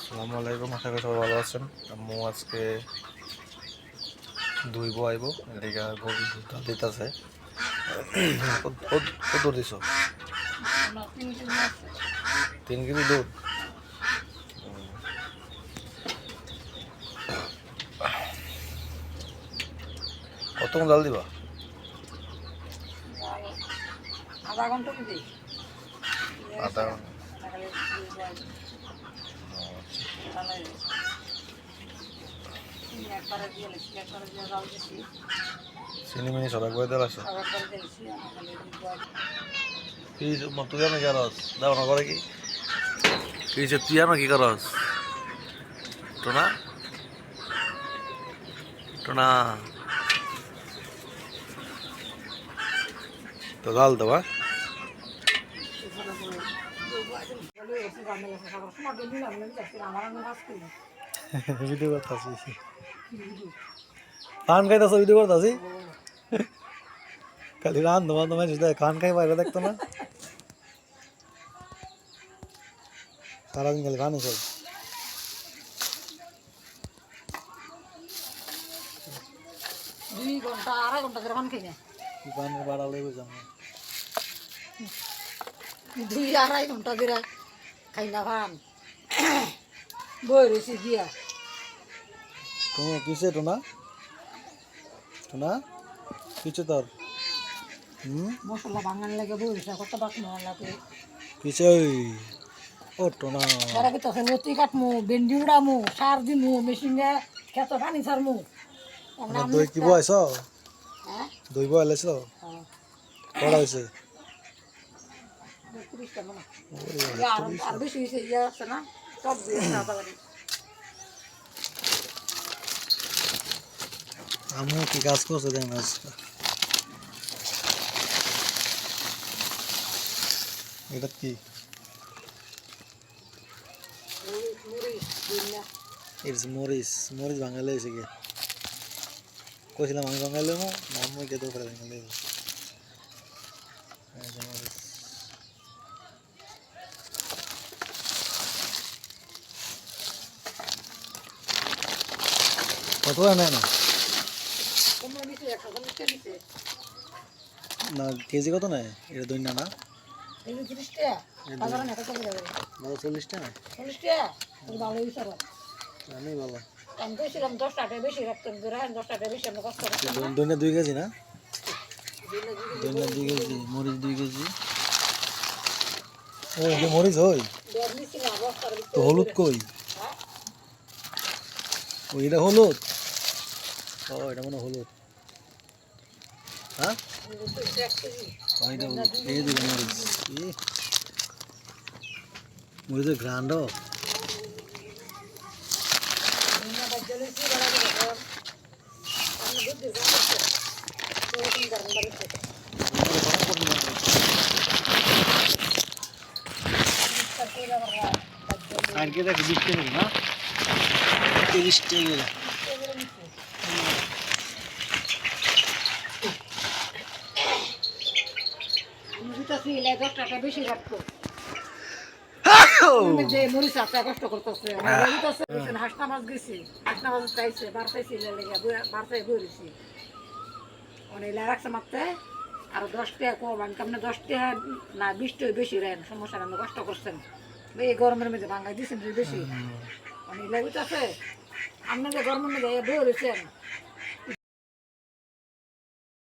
আসসালামু আলাইকুম, আশা করি সবাই ভালো আছেন। আম্মু আজকে ধুইব আইব, এদিকে গরু দুধ দিতেছে। কত দিছ? 3 কেজি দুধ। কতক্ষণ জাল দিবা? আধা ঘন্টা দিবি। আধা ঘন্টা। একবারে দিয়ে লেছি, একবারে দিয়ে জাল দিছি, চিনি মিনি সব একবার দেওয়া আছে। সব একবারে দিয়েছি। কি তুই আর কি করস? দাও না করে কি তুই আর কি করস? টোনা টোনা তো জাল দেবা। ভিডিও করতেছি, খান খাইতেছ, ভিডিও করতেছি। খালি রান তোমার তোমার খান খাই বাইরে দেখতো না, সারাদিন খালি খানি খাই। 2 ঘন্টা, আড়াই ঘন্টা করে খান খাই না, গানের বাড়ালে বুঝলাম না। 2-2.5 ঘন্টা করে খাই না ভান। বই রয়েছি দিয়া তুমি কিসে টোনা টোনা কিছু তোর মশলা ভাঙান লাগে, বই রয়েছে কত বাস মহা লাগে। কিসে ওই ও টোনা তারা কি তখন লতি কাটমু, ভেন্ডি উড়ামু, সার দিমু, মেশিনে খেত পানি ছাড়মু। দই কি বয়স? হ্যাঁ, দই বয়লেছ? কড়া হয়েছে 30টা মনে আর বেশি হয়েছে। ইয়ে আছে না, সব দিয়ে আধা বাড়ি। আমি কি কাজ করছে দেখেন আজকে। এটা কি? ইটস মরিচ। মরিচ বাঙালি এসে গিয়ে কইছিলাম আমি বাঙালি মো নাম মই কেতো করে বাঙালি। কত নেয় না? না কেজি কত নেয় এটা? দই না না 30 টাকা বাজারে না কত করে? 40 টাকা। 40 টাকা ভালো হয়েছে। আমি ভালো। আমি কইছিলাম 10 টাকা বেশি রাখতাম, 10 টাকা বেশি আমরা কষ্ট করতাম না। দইনা 2 কেজি না? দইনা 2 কেজি, মরিচ 2 কেজি। ও এটা মরিচ হই তো হলুদ কই? ও এটা হলুদ। ও এটা মনে হলুদ। হ্যাঁ এটা হলুদ। এই দিকে মরিচ, মরিচের গ্রান্ড। আর কি দেখি 20 টাকা না 30 টাকা। দশ টাকা বেশি রাখতো যে মরিচ আছে কষ্ট করতেছে। হাসনা মাছ গেছি, হাসনা মাছ চাইছে, বার চাইছি, বার চাই বইছি অনেক রাখছে মারতে। আর 10 টাকা কম, আমি কেমন 10 টাকা না 20 টাকা বেশি রেন, সমস্যা আপনি কষ্ট করছেন এই গরমের মধ্যে ভাঙ্গাই দিচ্ছেন বেশি অনেক লাগুতেছে। আপনি যে গরমের মধ্যে বই রয়েছেন